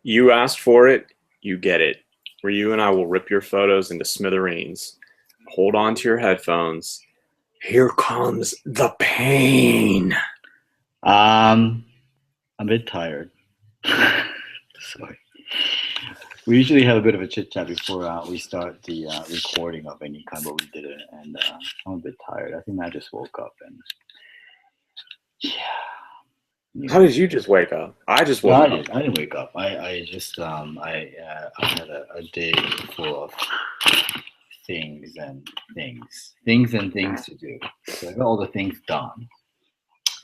You asked for it, you get it. Ryu and I will rip your photos into smithereens. Hold on to your headphones. Here comes the pain. I'm a bit tired. Sorry. We usually have a bit of a chit chat before we start the recording of any kind, but we didn't, and I'm a bit tired. I think I just woke up and yeah. How did you just wake up? I just No, woke up. I didn't wake up. I just I had a day full of things and things to do. So I got all the things done.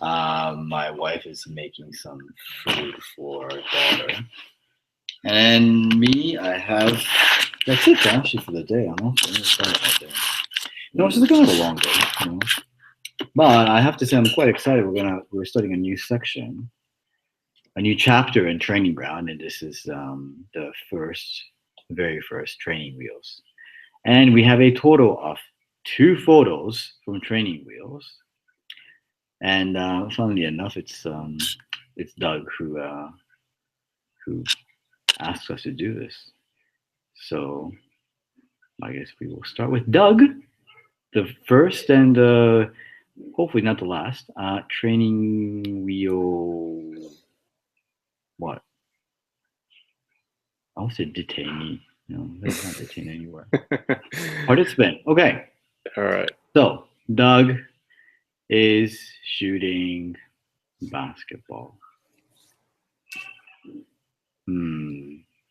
My wife is making some food for our daughter. And me, I have, that's it actually for the day. I'm not really excited about that. No, it's just kind of a long day, you know. But I have to say, I'm quite excited. We're starting a new section, a new chapter in Training Ground, and this is the very first training wheels. And we have a total of 2 photos from training wheels. And funnily enough, it's Doug who asked us to do this. So I guess we will start with Doug, the first and hopefully not the last training wheel. What? I almost said detainee. No, that's not detained anywhere. Participant. Okay. All right. So Doug is shooting basketball.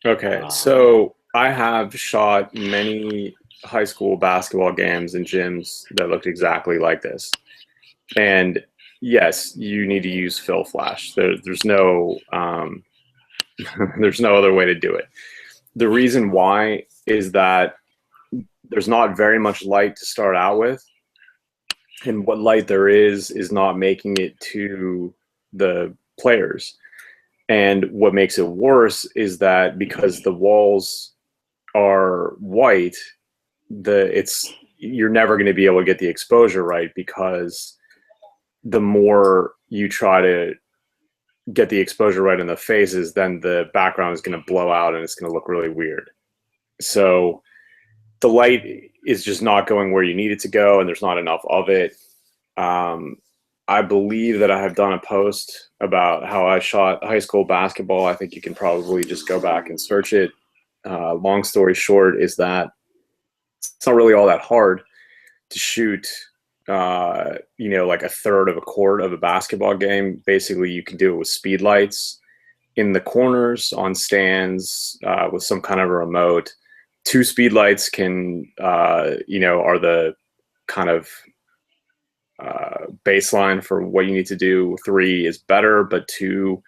Okay, so I have shot many high school basketball games in gyms that looked exactly like this. And yes, you need to use fill flash. There's no there's no other way to do it. The reason why is that there's not very much light to start out with, and what light there is not making it to the players. And what makes it worse is that because the walls are white, you're never going to be able to get the exposure right, because the more you try to get the exposure right in the faces, then the background is going to blow out and it's going to look really weird. So the light is just not going where you need it to go, and there's not enough of it. I believe that I have done a post about how I shot high school basketball. I think you can probably just go back and search it. Long story short is that it's not really all that hard to shoot, like a third of a court of a basketball game. Basically, you can do it with speed lights in the corners, on stands, with some kind of a remote. 2 speed lights can, are the kind of baseline for what you need to do. 3 is better, but 2,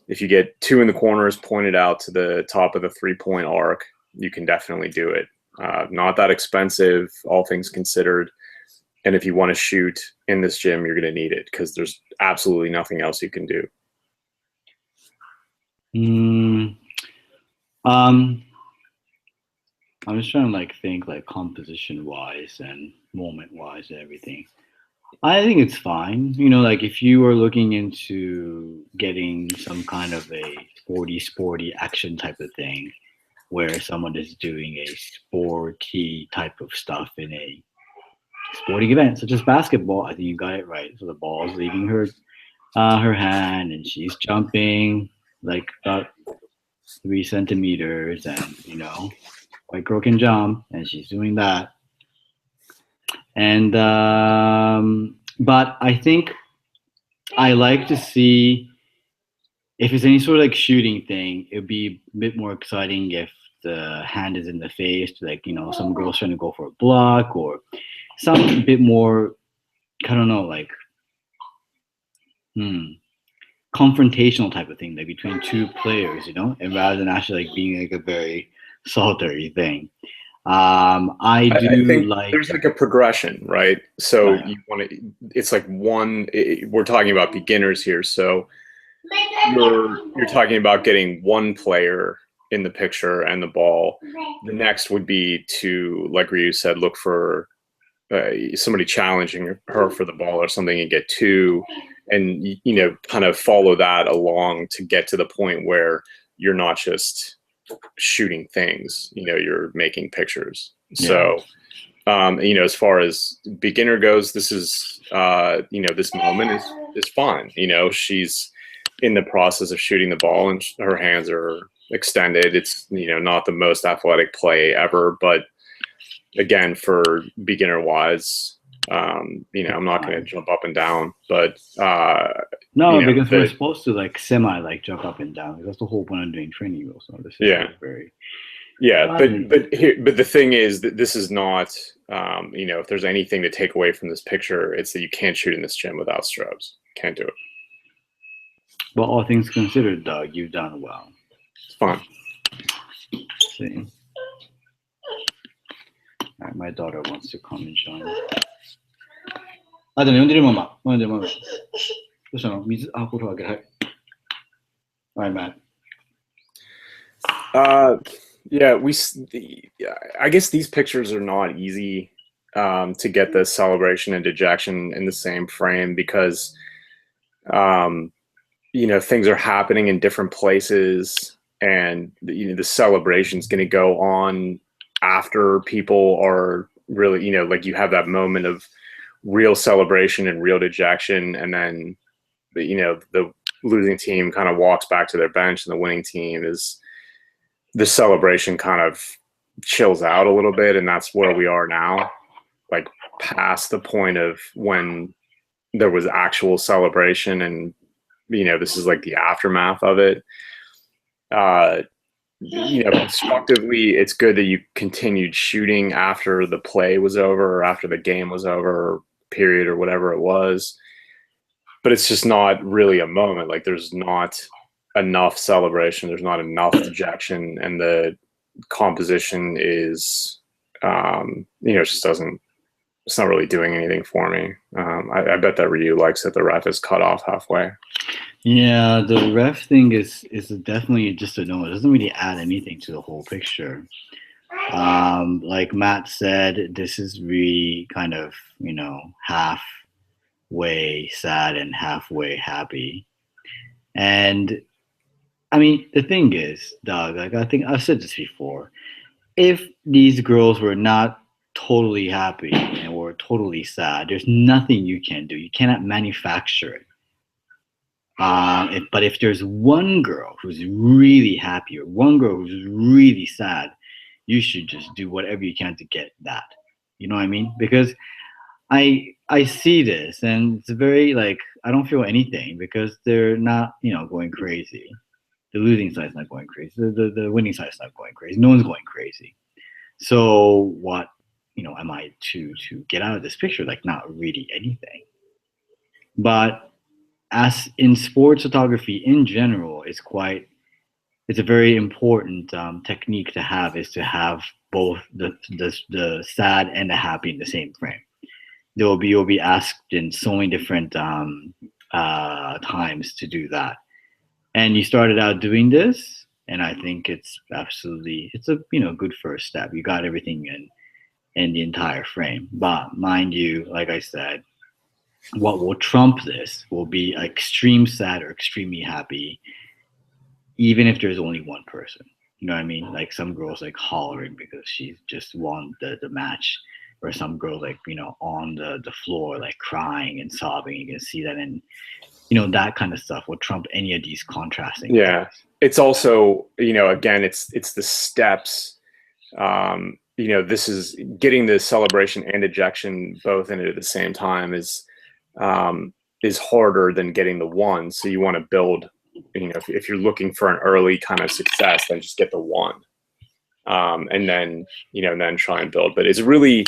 if you get 2 in the corners pointed out to the top of the 3-point arc, you can definitely do it. Not that expensive, all things considered. And if you want to shoot in this gym, you're going to need it, because there's absolutely nothing else you can do. I'm just trying to think composition wise and moment wise and everything. I think it's fine. If you are looking into getting some kind of a sporty action type of thing, where someone is doing a sporty type of stuff in a sporting event, such as basketball, I think you got it right. So the ball's leaving her hand, and she's jumping about 3 centimeters, and white girl can jump, and she's doing that. And but I think I like to see, if it's any sort of shooting thing, it'd be a bit more exciting if the hand is in the face, some girls trying to go for a block, or some bit more, I don't know, confrontational type of thing, between 2 players, and rather than actually being a very solitary thing. I think there's a progression, right? So you want to, it's we're talking about beginners here. So you're talking about getting 1 player in the picture and the ball. The next would be to, like Ryu said, look for somebody challenging her for the ball or something, and get 2, and kind of follow that along to get to the point where you're not just shooting things, you're making pictures. Yeah. So, as far as beginner goes, this is, this moment is fun. She's in the process of shooting the ball and her hands are extended. It's, not the most athletic play ever, but again, for beginner wise, I'm not going to jump up and down, but, no, because we're supposed to like jump up and down. That's the whole point of doing training wheels. So this is very, but the thing is that this is not, if there's anything to take away from this picture, it's that you can't shoot in this gym without strobes. Can't do it. Well, all things considered, Doug, you've done well. It's fun. See. All right, my daughter wants to come and join. あ、でも呼んでるママ。どうしたの？水、あ、これあげる。はい。All right, Matt. Yeah, I guess these pictures are not easy to get the celebration and dejection in the same frame because, things are happening in different places, and the celebration is going to go on after people are really, like you have that moment of real celebration and real dejection, and then the losing team kind of walks back to their bench, and the winning team is, the celebration kind of chills out a little bit, and that's where we are now, like past the point of when there was actual celebration, and this is like the aftermath of it. Constructively, it's good that you continued shooting after the play was over or after the game was over, or period, or whatever it was. But it's just not really a moment. Like there's not enough celebration. There's not enough dejection, and the composition is, it just doesn't. It's not really doing anything for me. I bet that Ryu likes that the ref is cut off halfway. Yeah, the ref thing is definitely just a no. It doesn't really add anything to the whole picture. Like Matt said, this is really kind of, halfway sad and halfway happy. And I mean, the thing is, Doug, like I think I've said this before, if these girls were not totally happy and were totally sad, there's nothing you can do. You cannot manufacture it. But if there's one girl who's really happy or one girl who's really sad, you should just do whatever you can to get that. You know what I mean? Because I see this, and it's very like I don't feel anything because they're not going crazy. The losing side's not going crazy. The winning side's not going crazy. No one's going crazy. So what am I to get out of this picture? Like not really anything. But as in sports photography in general, it's a very important technique to have, is to have both the sad and the happy in the same frame. You'll be asked in so many different times to do that. And you started out doing this, and I think it's a good first step. You got everything in the entire frame. But mind you, like I said, what will trump this will be extreme sad or extremely happy, even if there's only one person. You know what I mean? Like some girls like hollering because she just won the match, or some girls like on the floor like crying and sobbing. You can see that, and that kind of stuff will trump any of these contrasting. Yeah, things. It's also again it's the steps. This is getting the celebration and ejection both in it at the same time is harder than getting the one. So you want to build, if you're looking for an early kind of success, then just get the one, and then then try and build. But it's really,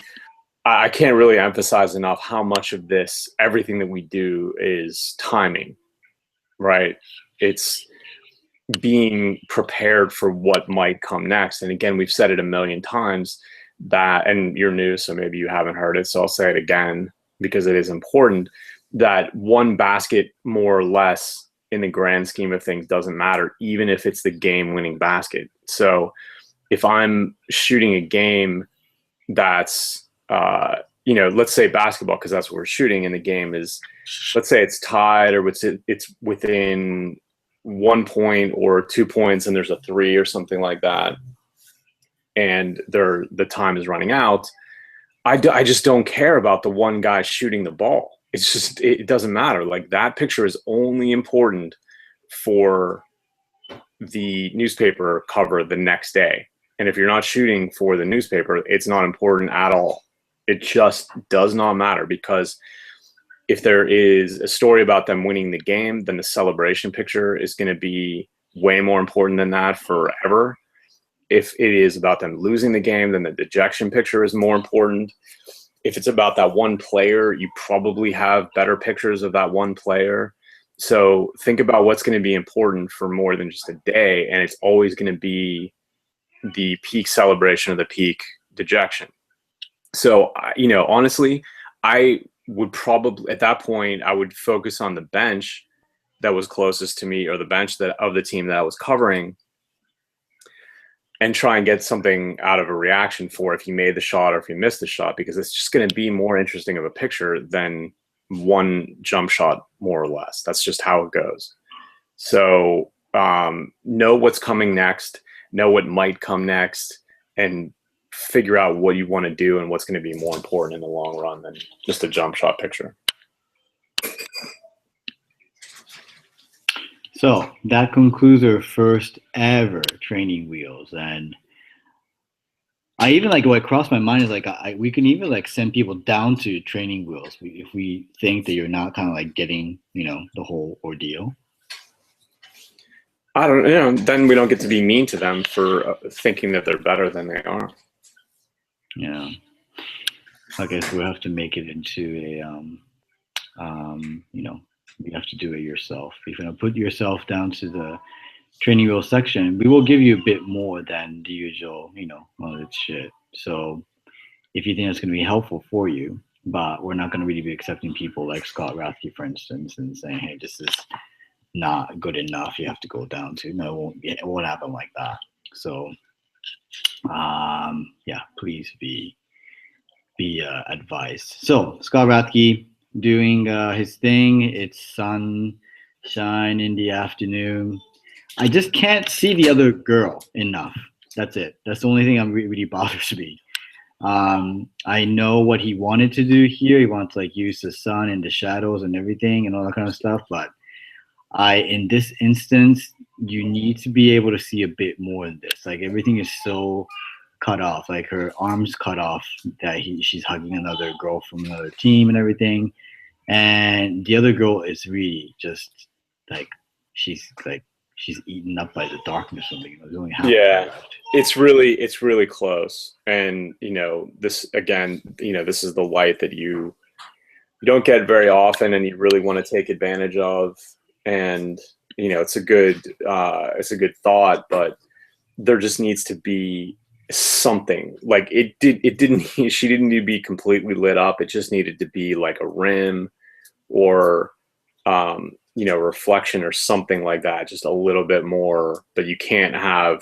I can't really emphasize enough how much of this, everything that we do, is timing, right? It's being prepared for what might come next. And again, we've said it a million times that, and you're new, so maybe you haven't heard it, so I'll say it again because it is important, that one basket more or less in the grand scheme of things doesn't matter, even if it's the game-winning basket. So if I'm shooting a game that's, let's say basketball, because that's what we're shooting, and the game is, let's say it's tied, or it's within 1 point or 2 points and there's a 3 or something like that, and the time is running out, I just don't care about the one guy shooting the ball. It's just, it doesn't matter. Like, that picture is only important for the newspaper cover the next day. And if you're not shooting for the newspaper, it's not important at all. It just does not matter, because if there is a story about them winning the game, then the celebration picture is going to be way more important than that forever. If it is about them losing the game, then the dejection picture is more important. If it's about that one player, you probably have better pictures of that one player. So think about what's going to be important for more than just a day, and it's always going to be the peak celebration of the peak dejection. So, honestly, I would probably, at that point, I would focus on the bench that was closest to me, or the bench that of the team that I was covering, and try and get something out of a reaction for if he made the shot or if he missed the shot, because it's just going to be more interesting of a picture than one jump shot, more or less. That's just how it goes. So know what's coming next, know what might come next, and figure out what you want to do and what's going to be more important in the long run than just a jump shot picture. So that concludes our first ever training wheels. And I even what crossed my mind is we can even send people down to training wheels if we think that you're not kind of getting, the whole ordeal. I don't know. Then we don't get to be mean to them for thinking that they're better than they are. Yeah. I guess we have to make it into a, you have to do it yourself. If you're going to put yourself down to the training wheel section, we will give you a bit more than the usual, all that shit. So if you think it's going to be helpful for you, but we're not going to really be accepting people like Scott Rathke, for instance, and saying, hey, this is not good enough, you have to go down to. No, it won't happen like that. So, please be advised. So Scott Rathke doing his thing. It's sunshine in the afternoon. I just can't see the other girl enough. That's it. That's the only thing that really bothers me. I know what he wanted to do here. He wants to use the sun and the shadows and everything and all that kind of stuff. But in this instance, you need to be able to see a bit more in this. Everything is so cut off, her arms cut off, that she's hugging another girl from another team and everything. And the other girl is really just she's eaten up by the darkness or something. There's only half. Yeah, it's really close. And this again, this is the light that you don't get very often, and you really want to take advantage of. And it's a good thought, but there just needs to be something. She didn't need to be completely lit up. It just needed to be a rim or reflection or something like that, just a little bit more. But you can't have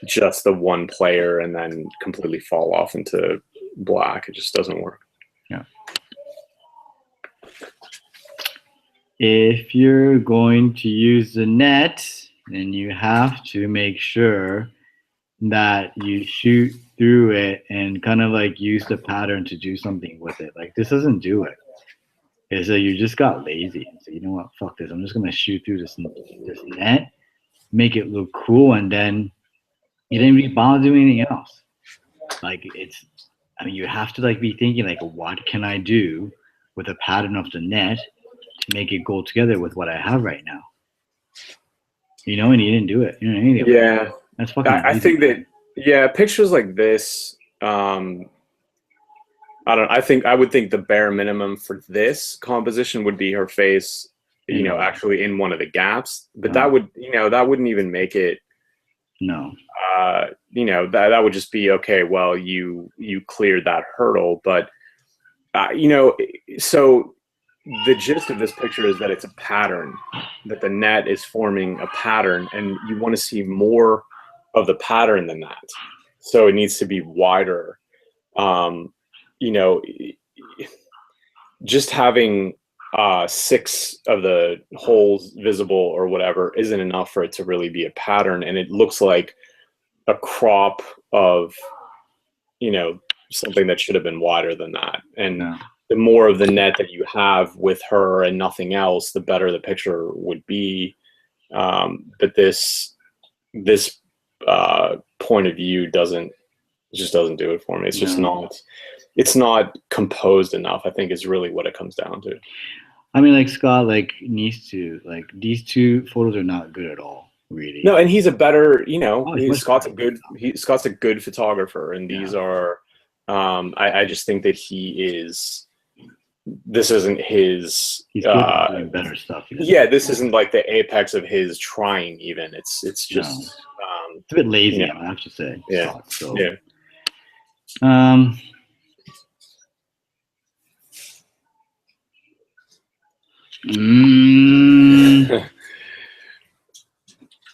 just the one player and then completely fall off into black. It just doesn't work. Yeah. If you're going to use the net, then you have to make sure that you shoot through it and kind of use the pattern to do something with it. This doesn't do it. It's you just got lazy and say, you know what, fuck this. I'm just gonna shoot through this net, make it look cool, and then you didn't really bother doing anything else. You have to be thinking what can I do with a pattern of the net to make it go together with what I have right now. And you didn't do it. Yeah. That's fucking I think that pictures like this, I would think the bare minimum for this composition would be her face, actually in one of the gaps, but that wouldn't even make it. No. That would just be okay. Well, you cleared that hurdle, but so the gist of this picture is that it's a pattern, that the net is forming a pattern, and you want to see more of the pattern than that. So it needs to be wider. Just having 6 of the holes visible or whatever isn't enough for it to really be a pattern, and it looks like a crop of, you know, something that should have been wider than that. And Yeah. the more of the net that you have with her and nothing else, the better the picture would be. But this point of view just doesn't do it for me. It's just No. it's not composed enough, I think, is really what it comes down to. I mean, like Scott, like needs to like these two photos are not good at all, really. No, and he's a better, you know, Oh, it's much Scott's a better. Scott's a good photographer, and these Yeah. are, I just think that this isn't his. He's good at doing better stuff. Yeah, this isn't like the apex of his trying. Even it's just, it's a bit lazy, yeah. I have to say. Yeah. Scott, so. Yeah.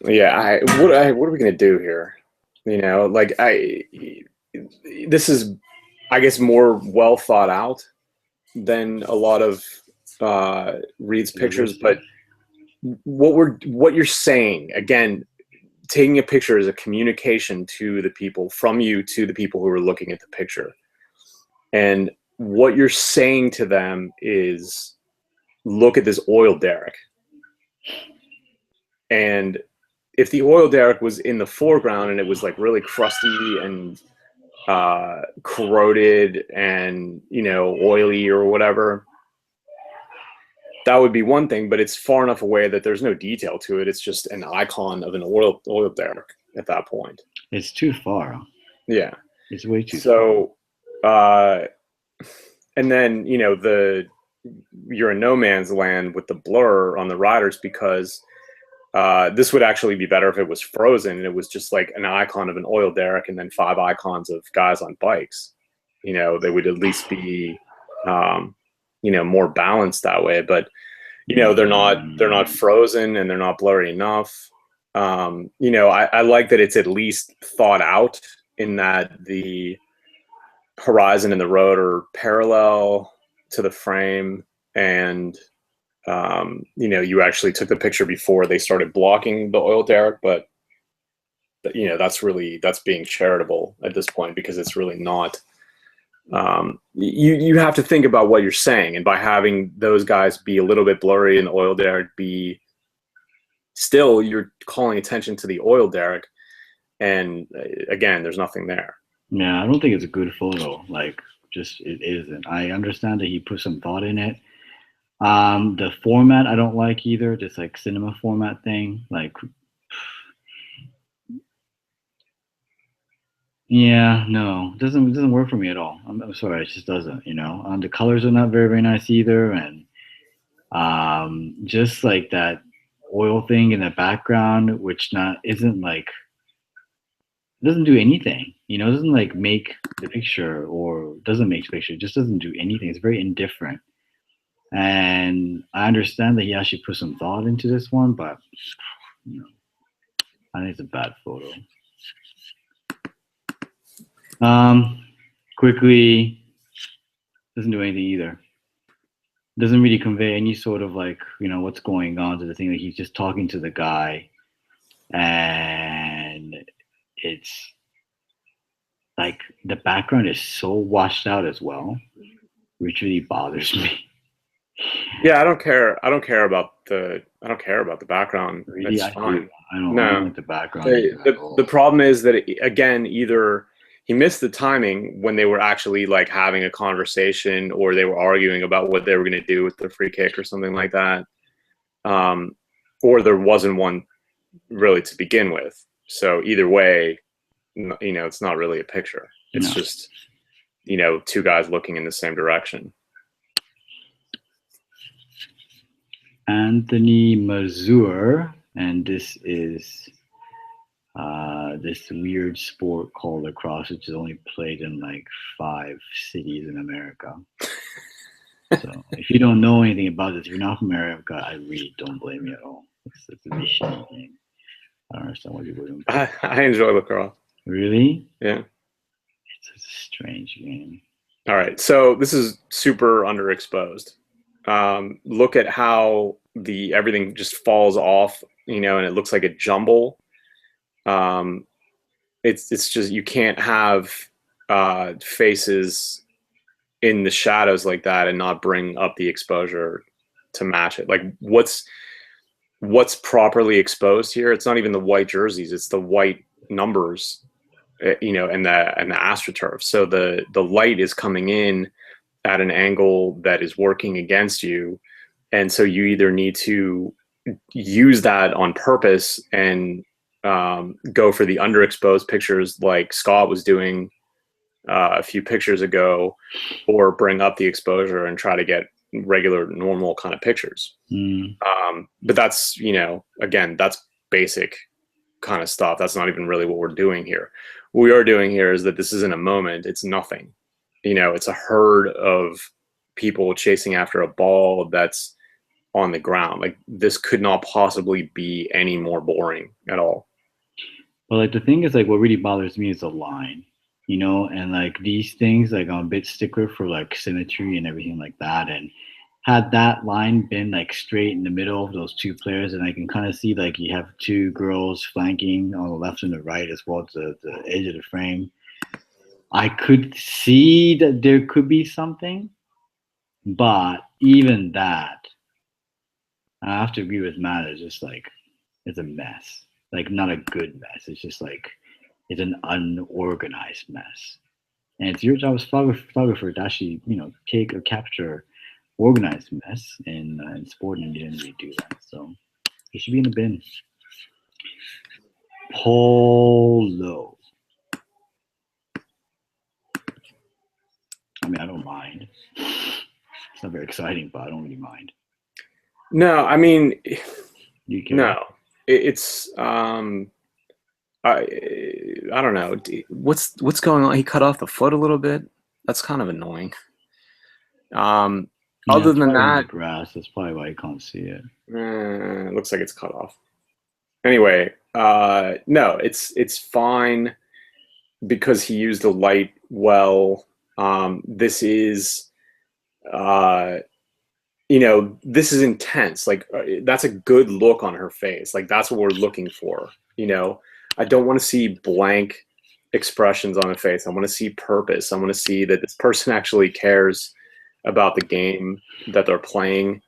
Yeah, what are we gonna do here? You know, like this is, I guess, more well thought out than a lot of Reed's pictures. But what you're saying, again, taking a picture is a communication to the people, from you to the people who are looking at the picture, and what you're saying to them is, look at this oil derrick. And if the oil derrick was in the foreground and it was like really crusty and corroded and, you know, oily or whatever, that would be one thing. But it's far enough away that there's no detail to it. It's just an icon of an oil derrick at that point. It's too far. Yeah, it's way too far. And then, you know, you're in no man's land with the blur on the riders, because this would actually be better if it was frozen and it was just like an icon of an oil derrick and then 5 icons of guys on bikes. You know, they would at least be, you know, more balanced that way. But, you know, they're not frozen and they're not blurry enough. You know, I like that it's at least thought out, in that the horizon and the road are parallel to the frame, and you know, you actually took the picture before they started blocking the oil derrick. But you know, that's being charitable at this point, because it's really not. You have to think about what you're saying, and by having those guys be a little bit blurry and the oil derrick be still, you're calling attention to the oil derrick, and again, there's nothing there. Yeah, I don't think it's a good photo. Like, just it isn't. I understand that he put some thought in it. The format I don't like either. This like cinema format thing. Like, yeah, no, it doesn't work for me at all. I'm sorry, it just doesn't. You know, the colors are not very nice either, and just like that oil thing in the background, which isn't like, doesn't do anything. You know, it doesn't like make the picture, or doesn't make the picture. It just doesn't do anything. It's very indifferent. And I understand that he actually put some thought into this one, but you know, I think it's a bad photo. Quickly, doesn't do anything either. Doesn't really convey any sort of like, you know, what's going on to the thing. Like, he's just talking to the guy, and it's like the background is so washed out as well, which really bothers me. Yeah, I don't care about the background. Really, it's fine. I don't like the background. The problem is that again, either he missed the timing when they were actually like having a conversation, or they were arguing about what they were going to do with the free kick or something like that, or there wasn't one really to begin with. So either way, you know, it's not really a picture. It's just, you know, 2 guys looking in the same direction. Anthony Mazur, and this is this weird sport called lacrosse, which is only played in like 5 cities in America. So if you don't know anything about this, if you're not from America, I really don't blame you at all. It's a really shitty game. I don't understand why people don't. I enjoy lacrosse. Really? Yeah. It's a strange game. All right, so this is super underexposed. look at how everything just falls off, and it looks like a jumble. It's just, you can't have faces in the shadows like that and not bring up the exposure to match it. Like what's properly exposed here? It's not even the white jerseys, it's the white numbers, and the AstroTurf. So the light is coming in at an angle that is working against you, and so you either need to use that on purpose and go for the underexposed pictures like Scott was doing a few pictures ago, or bring up the exposure and try to get regular, normal kind of pictures. But that's, again, that's basic kind of stuff. That's not even really what we're doing here. What we are doing here is that this isn't a moment. It's nothing. It's a herd of people chasing after a ball that's on the ground. Like, this could not possibly be any more boring at all. But like, the thing is, like, what really bothers me is the line, and like these things, like, I'm a bit stickler for like symmetry and everything like that. And had that line been like straight in the middle of those two players, and I can kind of see like you have two girls flanking on the left and the right as well as the edge of the frame, I could see that there could be something. But even that, I have to agree with Matt, it's just like, it's a mess. Like, not a good mess. It's just like, it's an unorganized mess. And it's your job as photographer to actually, take or capture organized mess in sport, and you didn't really do that. So it should be in the bin. Polo. I mean, I don't mind. It's not very exciting, but I don't really mind. No, I mean, You care? no, it's I don't know. What's going on? He cut off the foot a little bit. That's kind of annoying. Other than that, grass. That's probably why you can't see it. It looks like it's cut off. Anyway, no, it's fine because he used the light well. This is, this is intense. Like, that's a good look on her face. Like, that's what we're looking for. I don't want to see blank expressions on the face. I want to see purpose. I want to see that this person actually cares about the game that they're playing.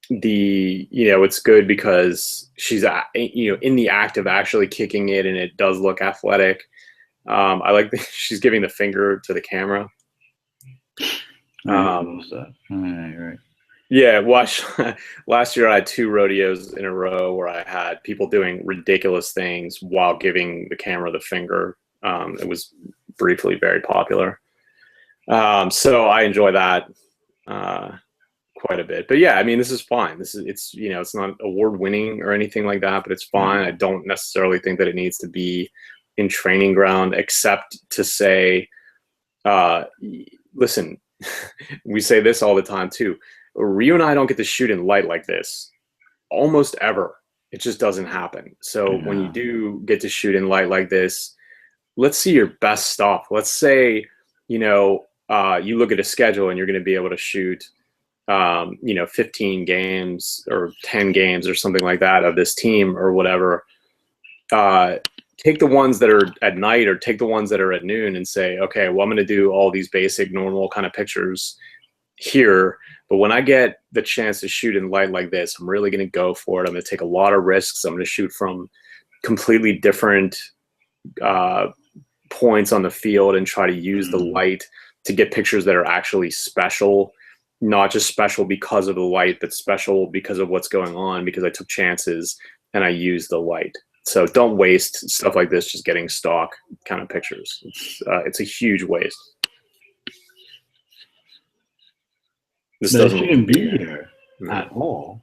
It's good because she's in the act of actually kicking it, and it does look athletic. I like that she's giving the finger to the camera. Right. Yeah, last year I had 2 rodeos in a row where I had people doing ridiculous things while giving the camera the finger. It was briefly very popular. So I enjoy that quite a bit. But yeah, I mean, this is fine. It's not award winning or anything like that, but it's fine. I don't necessarily think that it needs to be in training ground, except to say, listen, we say this all the time too. Ryu and I don't get to shoot in light like this almost ever. It just doesn't happen. So when you do get to shoot in light like this, let's see your best stuff. Let's say, you look at a schedule and you're going to be able to shoot, 15 games or 10 games or something like that of this team or whatever. Take the ones that are at night or take the ones that are at noon and say, okay, well, I'm going to do all these basic, normal kind of pictures here. But when I get the chance to shoot in light like this, I'm really going to go for it. I'm going to take a lot of risks. I'm going to shoot from completely different points on the field and try to use the light to get pictures that are actually special, not just special because of the light, but special because of what's going on, because I took chances and I used the light. So don't waste stuff like this just getting stock kind of pictures. It's a huge waste. This shouldn't be here at all.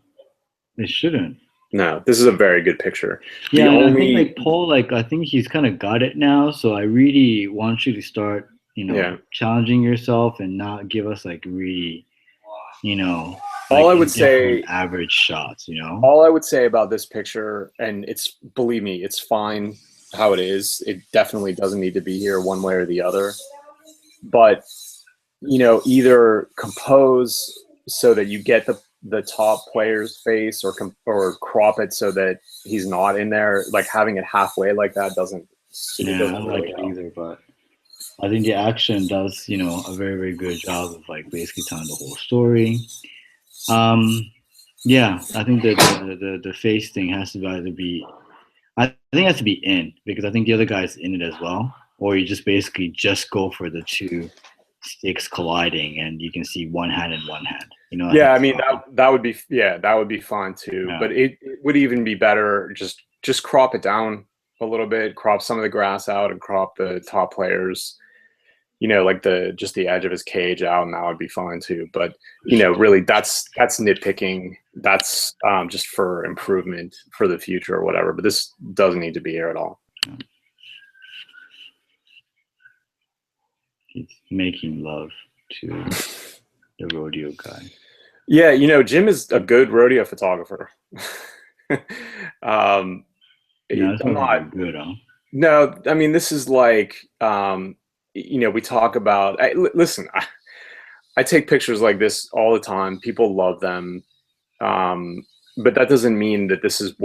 It shouldn't. No, this is a very good picture. Yeah, I think like Paul, I think he's kind of got it now. So I really want you to start, challenging yourself and not give us like really, all I would say average shots. All I would say about this picture, and believe me, it's fine how it is. It definitely doesn't need to be here one way or the other. But either compose so that you get the top player's face, or crop it so that he's not in there. Like having it halfway like that doesn't Yeah, I don't like really it help. either, but I think the action does, a very, very good job of like basically telling the whole story. Yeah, I think that the face thing has to either be, I think it has to be in, because I think the other guy's in it as well, or you just basically just go for the two sticks colliding, and you can see one hand and one hand. I Yeah, think I it's mean fine. that would be, yeah, that would be fine too. Yeah. But it would even be better just crop it down a little bit, crop some of the grass out, and crop the top players, like just the edge of his cage out, and that would be fine too. But really, that's nitpicking. That's just for improvement for the future or whatever. But this doesn't need to be here at all. He's making love to the rodeo guy. Yeah, Jim is a good rodeo photographer. I'm That's not. good, huh? No, I mean this is like, we talk about. Listen, I take pictures like this all the time. People love them, but that doesn't mean that this is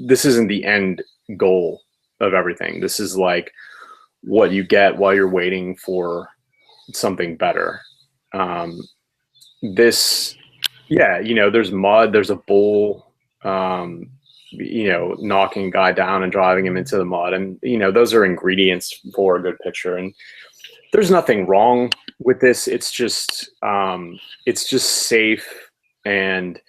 this isn't the end goal of everything. This is like what you get while you're waiting for something better. Yeah, there's mud, there's a bull, knocking a guy down and driving him into the mud. And, those are ingredients for a good picture. And there's nothing wrong with this. It's just safe. And,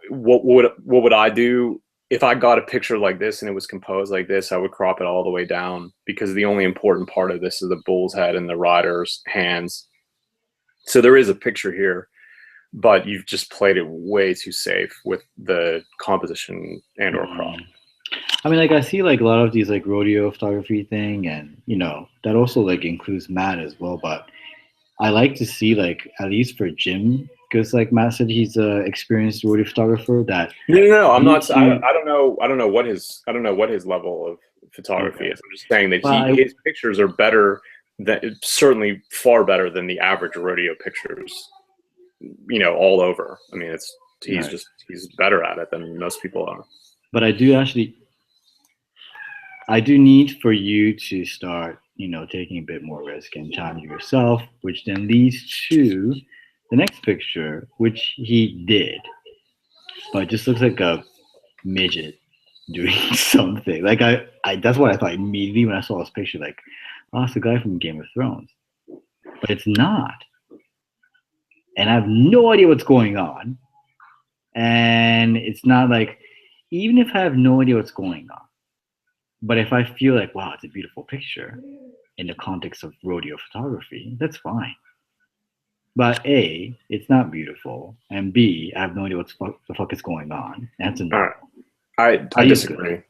what would I do if I got a picture like this and it was composed like this? I would crop it all the way down, because the only important part of this is the bull's head and the rider's hands. So there is a picture here, but you've just played it way too safe with the composition and or crop. I mean, like I see like a lot of these like rodeo photography thing, and that also like includes Matt as well. But I like to see like at least for Jim, because like Matt said, he's a experienced rodeo photographer. That no, I'm not. I don't know. I don't know what his level of photography is. I'm just saying that his pictures are better. Certainly far better than the average rodeo pictures. All over. I mean, he's better at it than most people are. But I do need for you to start, taking a bit more risk and challenging yourself, which then leads to the next picture, which he did, but it just looks like a midget doing something. Like that's what I thought immediately when I saw this picture. Like, oh, it's the guy from Game of Thrones, but it's not. And I have no idea what's going on. And it's not like, even if I have no idea what's going on, but if I feel like, wow, it's a beautiful picture in the context of rodeo photography, that's fine. But A, it's not beautiful. And B, I have no idea what the fuck is going on. That's a no. I disagree.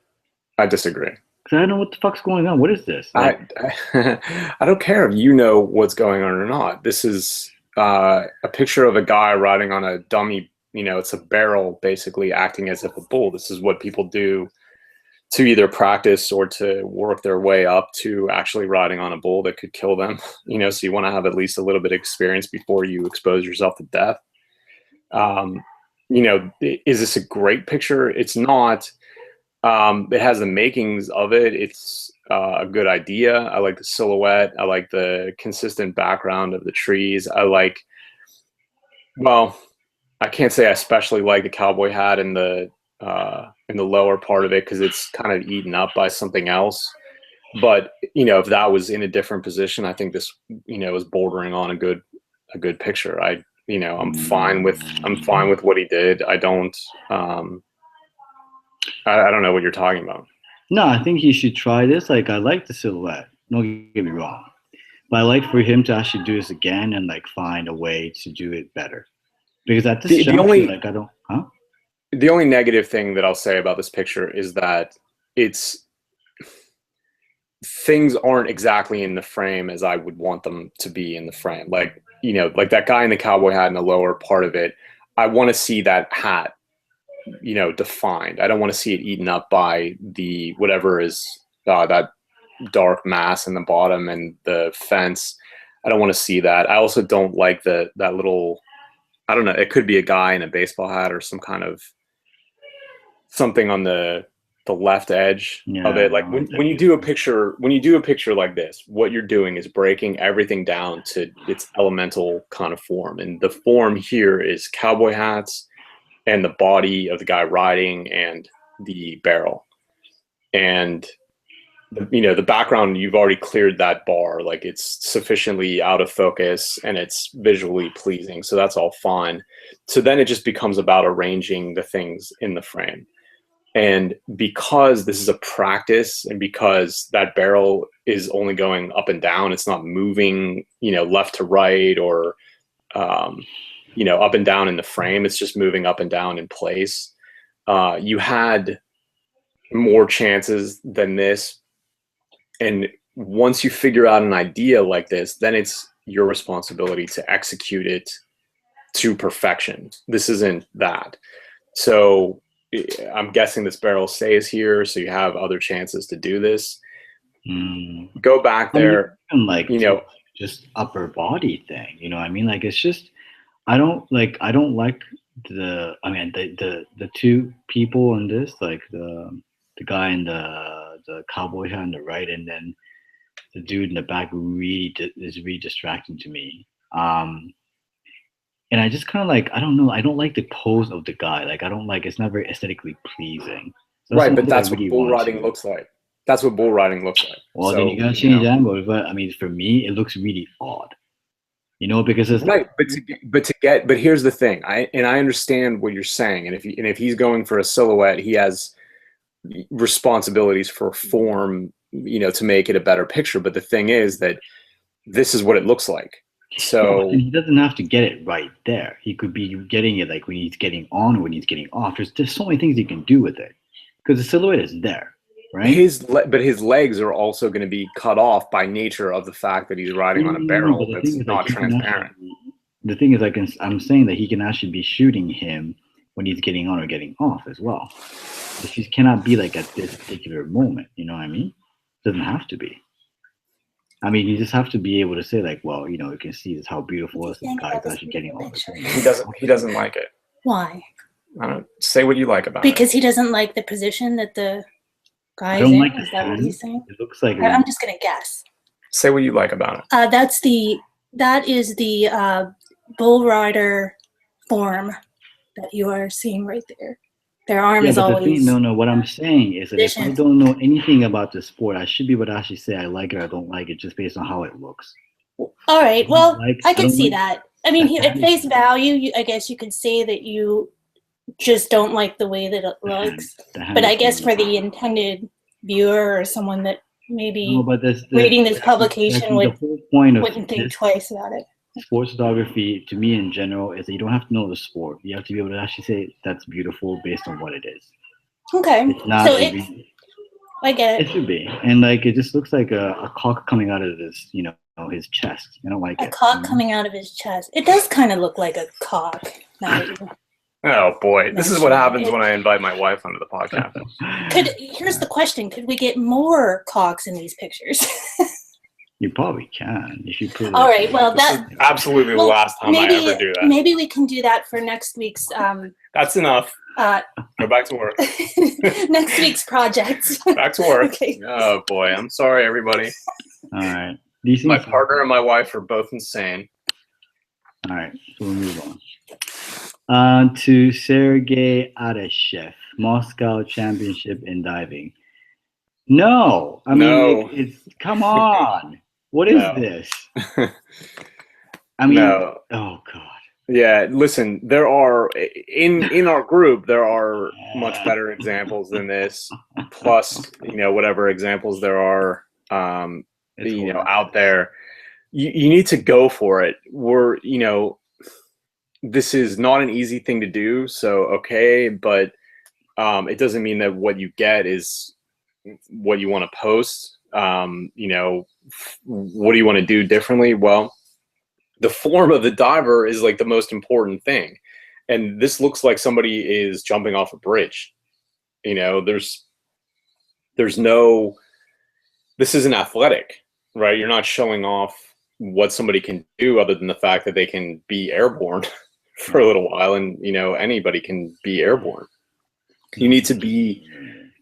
I disagree. Because I don't know what the fuck's going on. What is this? Like, I don't care if you know what's going on or not. This is a picture of a guy riding on a dummy. It's a barrel, basically acting as if a bull. This is what people do to either practice or to work their way up to actually riding on a bull that could kill them. So you want to have at least a little bit of experience before you expose yourself to death. Is this a great picture? It's not. It has the makings of it. It's a good idea. I like the silhouette. I like the consistent background of the trees. I can't say I especially like the cowboy hat in the lower part of it, because it's kind of eaten up by something else. But if that was in a different position, I think this is bordering on a good picture. I'm fine with what he did. I don't I don't know what you're talking about. No, I think he should try this. Like, I like the silhouette. Don't get me wrong, but I like for him to actually do this again and like find a way to do it better. Because at this juncture, like, I don't. Huh? The only negative thing that I'll say about this picture is that things aren't exactly in the frame as I would want them to be in the frame. Like, like that guy in the cowboy hat in the lower part of it, I want to see that hat, defined. I don't want to see it eaten up by the whatever is that dark mass in the bottom and the fence. I don't want to see that. I also don't like that little I don't know, it could be a guy in a baseball hat or some kind of something on the left edge of it. Like when you do a picture like this, what you're doing is breaking everything down to its elemental kind of form. And the form here is cowboy hats and the body of the guy riding and the barrel. And the background, you've already cleared that bar, like it's sufficiently out of focus and it's visually pleasing, so that's all fine. So then it just becomes about arranging the things in the frame. And because this is a practice, and because that barrel is only going up and down, it's not moving, left to right or, up and down in the frame. It's just moving up and down in place. You had more chances than this. And once you figure out an idea like this, then it's your responsibility to execute it to perfection. This isn't that. So I'm guessing this barrel stays here, so you have other chances to do this. Go back there. Just upper body thing. You know what I mean? Like, it's just, I don't like the two people in this, like the guy in the cowboy hat on the right, and then the dude in the back is really distracting to me. And I just kind of like, I don't know, I don't like the pose of the guy. Like, I don't like, it's not very aesthetically pleasing. So right, but that's what bull riding looks like. That's what bull riding looks like. Well, then you gotta change the angle. But I mean, for me, it looks really odd. Because it's right. But here's the thing. I understand what you're saying. And if he's going for a silhouette, he has responsibilities for form, to make it a better picture. But the thing is that this is what it looks like. So he doesn't have to get it right there. He could be getting it like when he's getting on or when he's getting off. There's so many things you can do with it because the silhouette is there, right? But his legs are also going to be cut off by nature of the fact that he's riding on a barrel that's not transparent. The thing is, I'm saying that he can actually be shooting him when he's getting on or getting off as well. He cannot be like at this particular moment. You know what I mean? It doesn't have to be. I mean, you just have to be able to say, like, well, you can see this, how beautiful this guy is actually getting off. He doesn't like it. Why? I don't say what you like about it. Because he doesn't like the position that the guy's in. Like is that what he's saying? It looks like. I'm just gonna guess. Say what you like about it. That is the bull rider form that you are seeing right there. Their arm is always. No. What I'm saying is that if I don't know anything about the sport, I should be able to actually say I like it or I don't like it just based on how it looks. All right. Well, I can see that. I mean, at face value, I guess you could say that you just don't like the way that it looks. But I guess for the intended viewer or someone that maybe reading this publication wouldn't think twice about it. Sports photography, to me in general, is that you don't have to know the sport. You have to be able to actually say that's beautiful based on what it is. Okay. It's not I get it. It should be. And like, it just looks like a cock coming out of his, his chest. I don't like it. A cock coming out of his chest. It does kind of look like a cock. Oh boy, this is what happens when I invite my wife onto the podcast. Here's the question: could we get more cocks in these pictures? You probably can if you put. All right. Well, that's absolutely the last time I ever do that. Maybe we can do that for next week's. That's enough. Go back to work. Next week's project. Back to work. Okay. Oh boy, I'm sorry, everybody. All right. My partner and my wife are both insane. All right, so we'll move on. To Sergey Adashev, Moscow Championship in diving. No, I mean, it's come on. What is this? I mean, oh God. Yeah, listen, there are in our group there are much better examples than this. Plus, whatever examples there are, out there. You need to go for it. This is not an easy thing to do. So okay, but it doesn't mean that what you get is what you want to post. What do you want to do differently? Well, the form of the diver is like the most important thing. And this looks like somebody is jumping off a bridge. There's no, this isn't athletic, right? You're not showing off what somebody can do other than the fact that they can be airborne, for a little while, and anybody can be airborne. You need to be,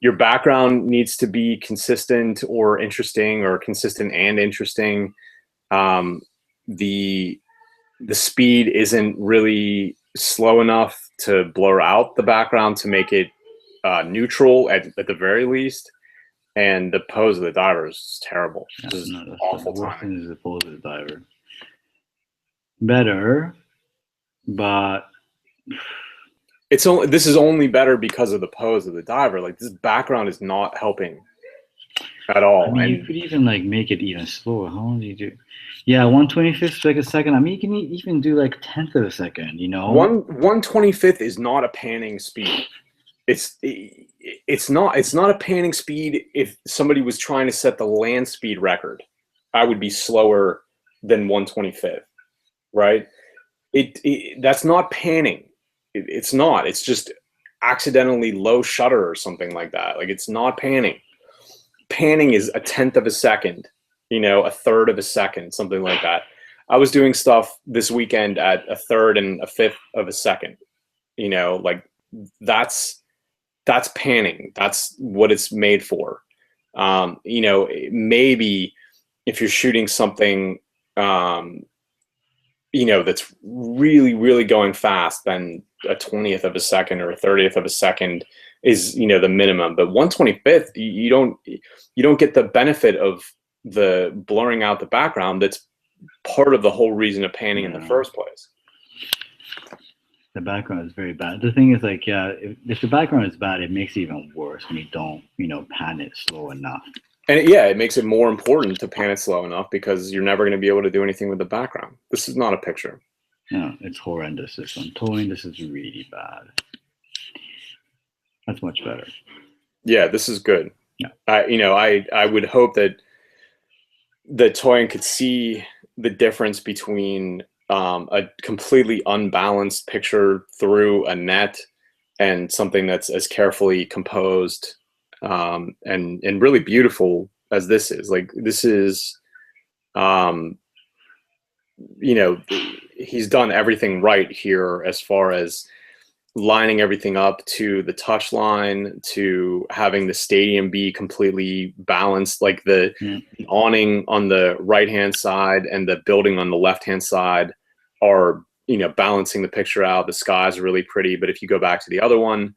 your background needs to be consistent or interesting, or consistent and interesting. The speed isn't really slow enough to blur out the background to make it neutral at the very least. And the pose of the diver is terrible. Yeah, this is no, awful the worst timing. thing is the pose of the diver. Better, but this is only better because of the pose of the diver. Like, this background is not helping at all. I mean, you could even like make it even slower. How long do you do? Yeah, 1/25th of a second. I mean, you can even do like 1/10 of a second. 1/25th is not a panning speed. It's not a panning speed. If somebody was trying to set the land speed record, I would be slower than 1/25th, right? That's not panning. It's not. It's just accidentally low shutter or something like that. Like, it's not panning. Panning is 1/10 of a second, 1/3 of a second, something like that. I was doing stuff this weekend at 1/3 and 1/5 of a second. Like, that's panning. That's what it's made for. Maybe if you're shooting something, that's really, really going fast, then a 20th of a second or a 30th of a second is, the minimum. But 1/25th, you don't get the benefit of the blurring out the background. That's part of the whole reason of panning in the first place. The background is very bad. The thing is, like, yeah, if the background is bad, it makes it even worse when you don't, pan it slow enough. And it makes it more important to pan it slow enough, because you're never going to be able to do anything with the background. This is not a picture. No, it's horrendous. This one. Towing, this is really bad. That's much better. Yeah, this is good. Yeah. I would hope that Toyin could see the difference between a completely unbalanced picture through a net and something that's as carefully composed and really beautiful as this is. Like, this is, he's done everything right here as far as lining everything up to the touch line, to having the stadium be completely balanced, like the awning on the right-hand side and the building on the left-hand side are, balancing the picture out. The sky's really pretty. But if you go back to the other one,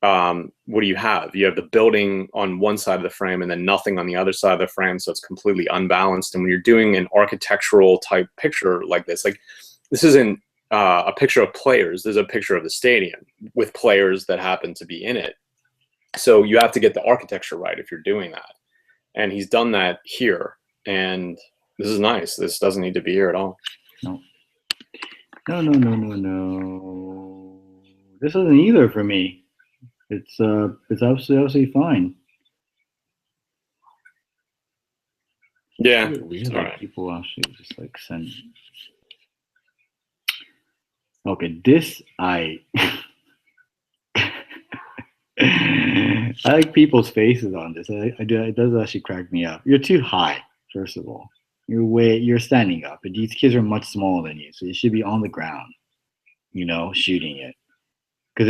what do you have? You have the building on one side of the frame and then nothing on the other side of the frame. So it's completely unbalanced. And when you're doing an architectural type picture like this isn't a picture of players. There's a picture of the stadium with players that happen to be in it. So you have to get the architecture right if you're doing that. And he's done that here. And this is nice. This doesn't need to be here at all. No. This isn't either for me. It's absolutely fine. Yeah. Weird, like, people actually just like send. Okay, this I like people's faces on this. I do. It does actually crack me up. You're too high, first of all. You're standing up, and these kids are much smaller than you, so you should be on the ground, shooting it, because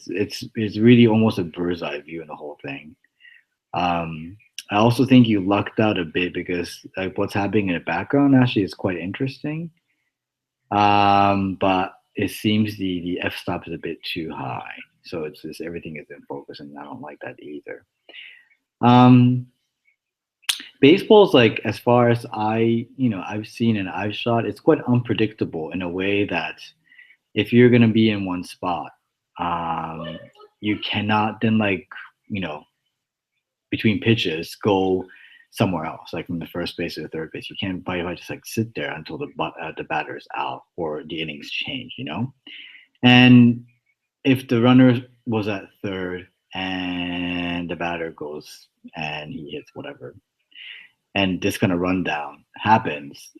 it's really almost a bird's eye view in the whole thing. I also think you lucked out a bit, because like what's happening in the background actually is quite interesting. But it seems the f-stop is a bit too high, so it's just everything is in focus, and I don't like that either. Baseball's, like, as far as I've seen and I've shot, it's quite unpredictable in a way that if you're gonna be in one spot, you cannot then, like, between pitches go somewhere else, like from the first base to the third base. You can't just like sit there until the batter is out or the innings change, And if the runner was at third and the batter goes and he hits whatever, and this kind of rundown happens,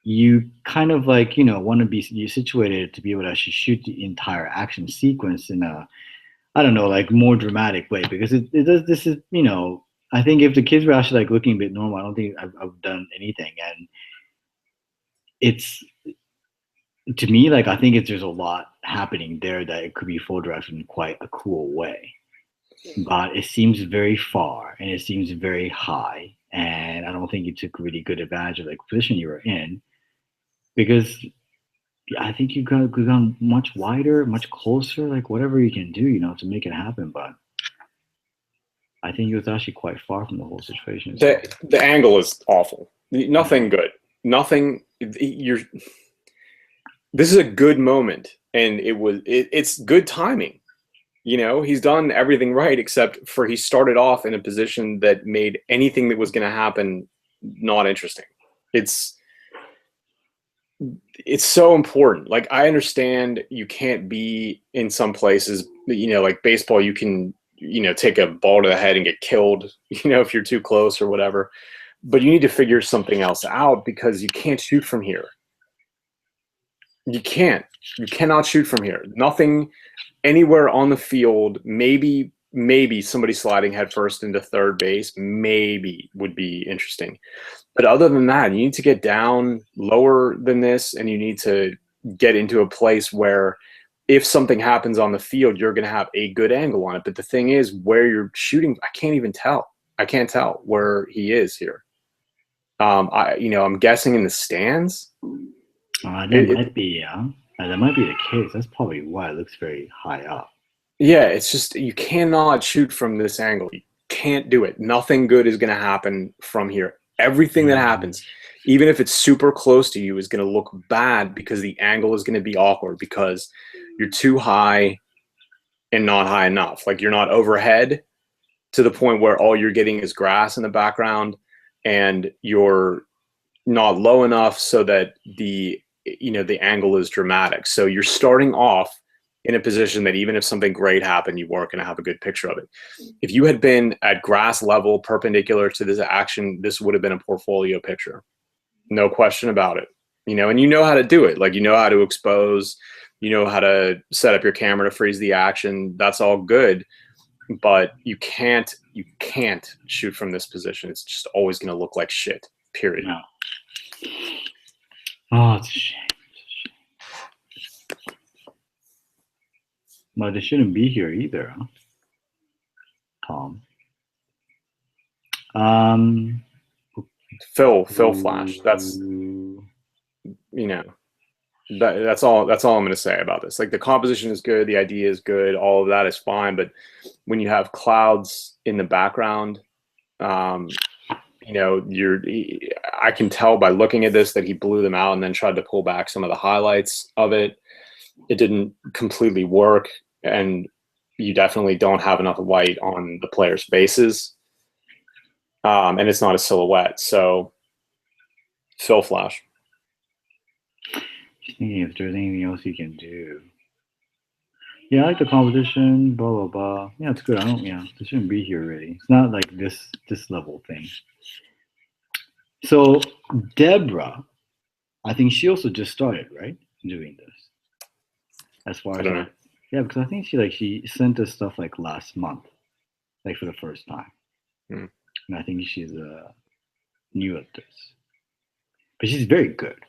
you kind of like, want to be situated to be able to actually shoot the entire action sequence in a, I don't know, like more dramatic way, because it does, this is, I think if the kids were actually like looking a bit normal, I don't think I've done anything. And it's to me, like, I think there's a lot happening there that it could be photographed in quite a cool way. But it seems very far and it seems very high. And I don't think you took really good advantage of the position you were in, because I think you could have gone much wider, much closer, like whatever you can do, to make it happen. But I think it was actually quite far from the whole situation. The angle is awful. Nothing good. Nothing. This is a good moment, and it's good timing. He's done everything right, except for he started off in a position that made anything that was going to happen not interesting. It's so important. Like, I understand you can't be in some places, like baseball, you can, take a ball to the head and get killed, if you're too close or whatever. But you need to figure something else out, because you can't shoot from here. You cannot shoot from here. Nothing anywhere on the field. Maybe somebody sliding headfirst into third base maybe would be interesting. But other than that, you need to get down lower than this, and you need to get into a place where if something happens on the field, you're going to have a good angle on it. But the thing is, where you're shooting, I can't tell where he is here. I'm guessing in the stands. That might be the case. That's probably why it looks very high up. Yeah, it's just, you cannot shoot from this angle. You can't do it. Nothing good is going to happen from here. Everything that happens, even if it's super close to you, is going to look bad, because the angle is going to be awkward, because you're too high and not high enough. Like, you're not overhead to the point where all you're getting is grass in the background, and you're not low enough so that the angle is dramatic. So you're starting off in a position that even if something great happened, you weren't going to have a good picture of it. If you had been at grass level, perpendicular to this action, this would have been a portfolio picture. No question about it. And you know how to do it. Like, how to expose, how to set up your camera to freeze the action. That's all good. But you can't shoot from this position. It's just always going to look like shit, period. No. Oh, it's a shame. But they shouldn't be here either, huh? Tom. Phil Flash. That's that's all I'm going to say about this. Like, the composition is good, the idea is good, all of that is fine, but when you have clouds in the background, I can tell by looking at this that he blew them out and then tried to pull back some of the highlights of it. It didn't completely work, and you definitely don't have enough light on the players' faces, and it's not a silhouette. So, Phil Flash. Just thinking if there's anything else you can do. Yeah, I like the competition, blah, blah, blah. Yeah, it's good. They shouldn't be here really. It's not like this level thing. So, Deborah, I think she also just started, right? Doing this. As far as yeah, because I think she sent us stuff like last month, like for the first time. And I think she's new at this. But she's very good.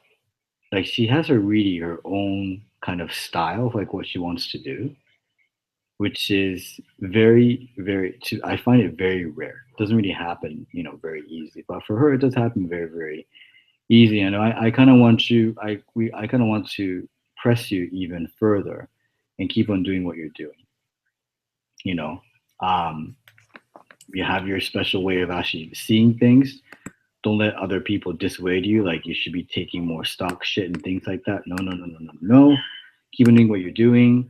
Like, she has her own kind of style of like what she wants to do, which is very, very, I find it very rare. It doesn't really happen, very easily. But for her, it does happen very, very easy. And I kind of want to, I kind of want to press you even further and keep on doing what you're doing. You have your special way of actually seeing things. Don't let other people dissuade you. Like, you should be taking more stock shit and things like that. No. Keep on doing what you're doing.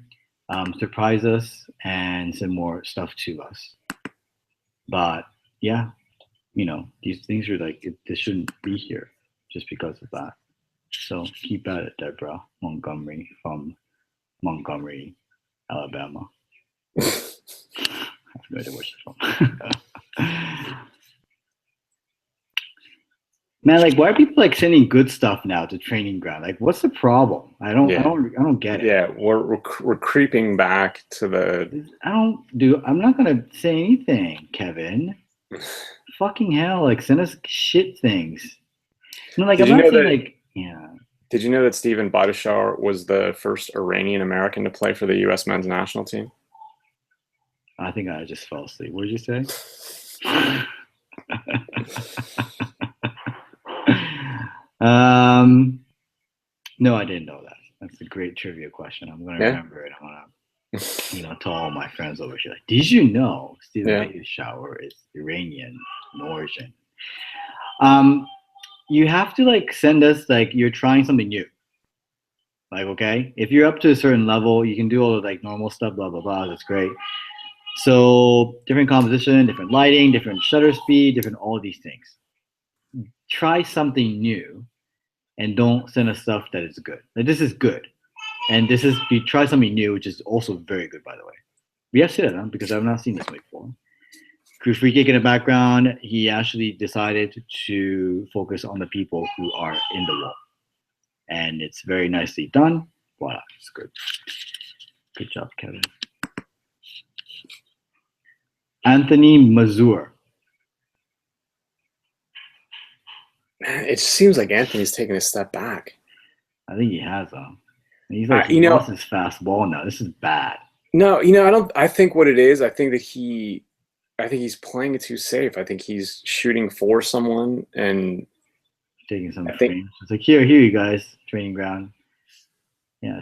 Surprise us and send more stuff to us. But yeah, these things are like, this shouldn't be here just because of that. So keep at it, Deborah Montgomery from Montgomery, Alabama. I have no idea where she's from. Man, like, why are people like sending good stuff now to Training Ground? Like, what's the problem? I don't get it. Yeah, we're creeping back to the. I'm not gonna say anything, Kevin. Fucking hell! Like, send us shit things. No, like, I'm not saying like, yeah. Did you know that Steven Beitashour was the first Iranian American to play for the U.S. men's national team? I think I just fell asleep. What did you say? No, I didn't know that. That's a great trivia question. I'm going to remember it. I'm going to, tell all my friends over here, like, did you know Steven Beitashour is Iranian in origin? You have to like send us like you're trying something new. Like, okay, if you're up to a certain level, you can do all the like normal stuff, blah, blah, blah. That's great. So different composition, different lighting, different shutter speed, different all these things. Try something new and don't send us stuff that is good. Like, this is good. And you try something new, which is also very good, by the way. We have said it because I've not seen this before. Crew Free Kick in the background, he actually decided to focus on the people who are in the wall. And it's very nicely done. Voila, it's good. Good job, Kevin. Anthony Mazur. Man, it seems like Anthony's taking a step back. I think he has, he's like, he lost his fastball now. This is bad. No, I think what it is, I think he's playing it too safe. I think he's shooting for someone and taking some frames. It's like, here, you guys, training ground. Yeah.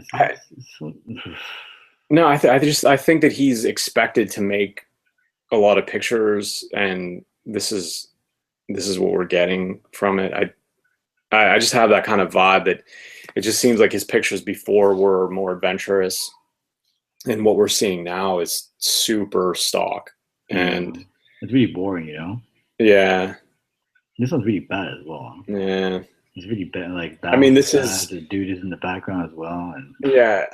No, I think that he's expected to make a lot of pictures, and this is what we're getting from it. I just have that kind of vibe that it just seems like his pictures before were more adventurous, and what we're seeing now is super stock. And it's really boring, Yeah. This one's really bad as well. Yeah. It's really bad. Like, I mean, this is the dude is in the background as well, and yeah.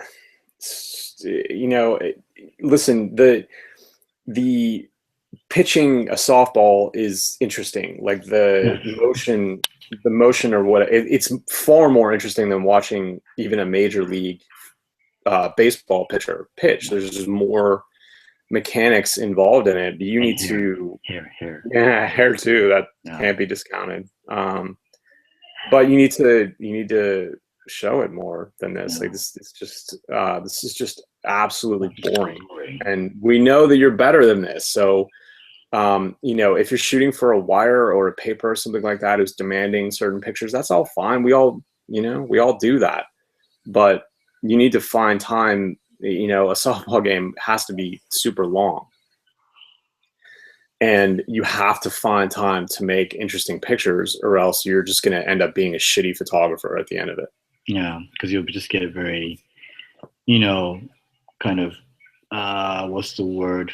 Listen, the pitching a softball is interesting. Like the motion or what it's far more interesting than watching even a major league baseball pitcher pitch. There's just more mechanics involved in it. You need to hair. Yeah, hair too. That can't be discounted. But you need to show it more than this. Like this is just absolutely boring. And we know that you're better than this. So if you're shooting for a wire or a paper or something like that who's demanding certain pictures, that's all fine. We all do that. But you need to find time. A softball game has to be super long. And you have to find time to make interesting pictures, or else you're just going to end up being a shitty photographer at the end of it. Yeah, because you'll just get very, kind of, what's the word?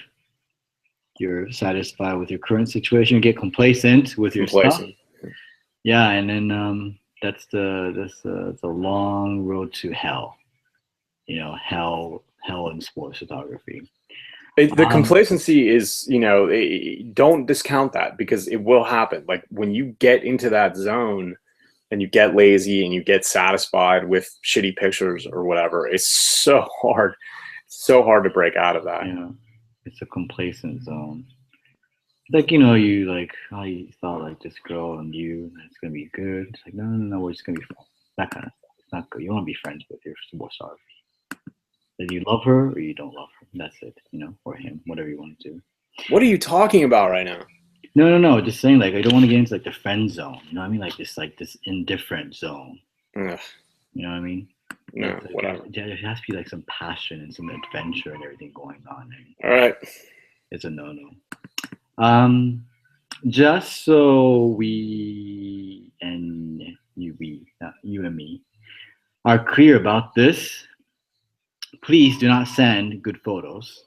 You're satisfied with your current situation. You get complacent with your stuff. Yeah, and then that's a long road to hell. Hell in sports photography. The complacency is, don't discount that, because it will happen. Like when you get into that zone and you get lazy and you get satisfied with shitty pictures or whatever, it's so hard to break out of that. Yeah, it's a complacent zone. Like, you thought like this girl and you, and it's gonna be good. It's like, no, we're just gonna be friends. That kind of stuff. It's not good. You want to be friends with your sports photography. That you love her or you don't love her. That's it, or him, whatever you want to do. What are you talking about right now? No. Just saying, like, I don't want to get into like the friend zone. You know what I mean? Like this indifferent zone. Ugh. You know what I mean? No, like, whatever. There has to be like some passion and some adventure and everything going on. All right. It's a no. Just so we and you and me are clear about this, please do not send good photos.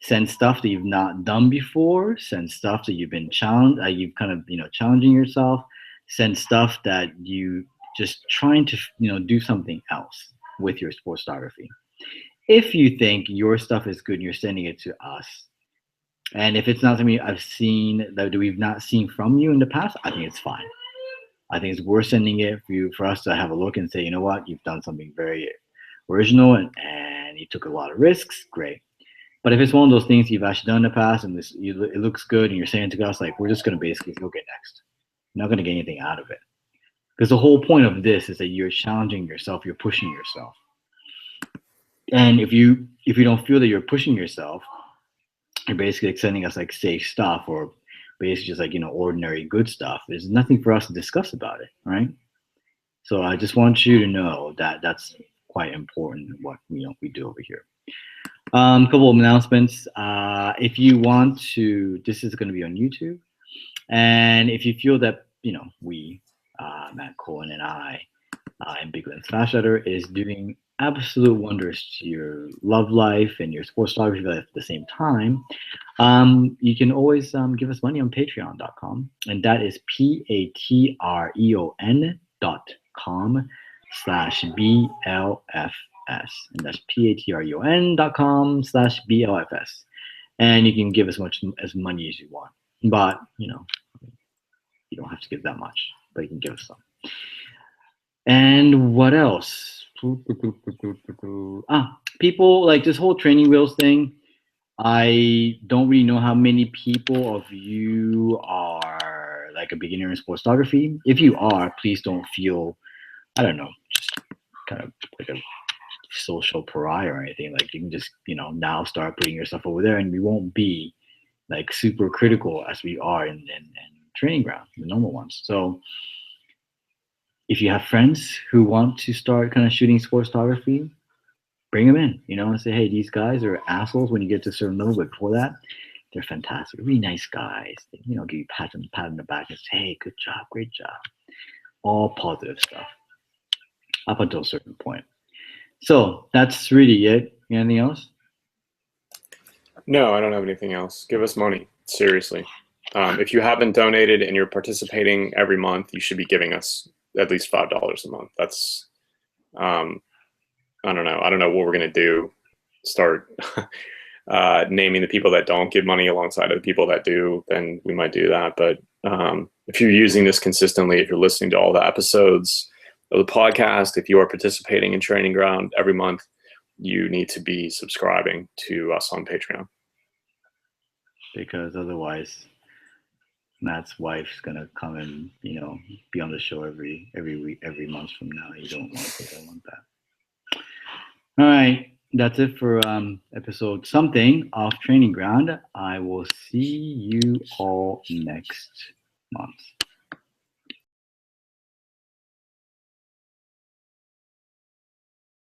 Send stuff that you've not done before. Send stuff that you've been challenged. You've kind of challenging yourself. Send stuff that you just trying to do something else with your sports photography. If you think your stuff is good, you're sending it to us. And if it's not something I've seen that we've not seen from you in the past, I think it's fine. I think it's worth sending it for us to have a look and say, you know what, you've done something very original and you took a lot of risks. Great. But if it's one of those things you've actually done in the past and it looks good and you're saying to us, like, we're just going to basically look at next. You're not going to get anything out of it. Because the whole point of this is that you're challenging yourself, you're pushing yourself. And if you don't feel that you're pushing yourself, you're basically sending us like safe stuff or basically just like, ordinary good stuff. There's nothing for us to discuss about it, right? So I just want you to know that that's quite important what we do over here. A couple of announcements. If you want to, this is going to be on YouTube. And if you feel that, we, Matt Cohen and I, and Big Lens Fast Letter is doing absolute wonders to your love life and your sports photography life at the same time, you can always give us money on patreon.com. And that is patreon.com/BLFS. And that's patreon.com/BLFS. And you can give as much as money as you want. But, you don't have to give that much, but you can give us some. And what else? People like this whole training wheels thing. I don't really know how many people of you are like a beginner in sports photography. If you are, please don't feel, I don't know, just kind of like a social pariah or anything. Like you can just, now start putting yourself over there, and we won't be like super critical as we are in training ground, the normal ones. So if you have friends who want to start kind of shooting sports photography, bring them in, and say, hey, these guys are assholes when you get to a certain level, but before that, they're fantastic, really nice guys. They, give you a pat on the back and say, hey, good job, great job. All positive stuff up until a certain point. So that's really it. Anything else? No, I don't have anything else. Give us money, seriously. If you haven't donated and you're participating every month, you should be giving us at least $5 a month. That's, I don't know. I don't know what we're going to do. Start naming the people that don't give money alongside of the people that do, then we might do that. But if you're using this consistently, if you're listening to all the episodes of the podcast, if you are participating in Training Ground every month, you need to be subscribing to us on Patreon. Because otherwise, Matt's wife's gonna come and be on the show every week, every month from now. You don't want that. All right, that's it for episode something of Training Ground. I will see you all next month.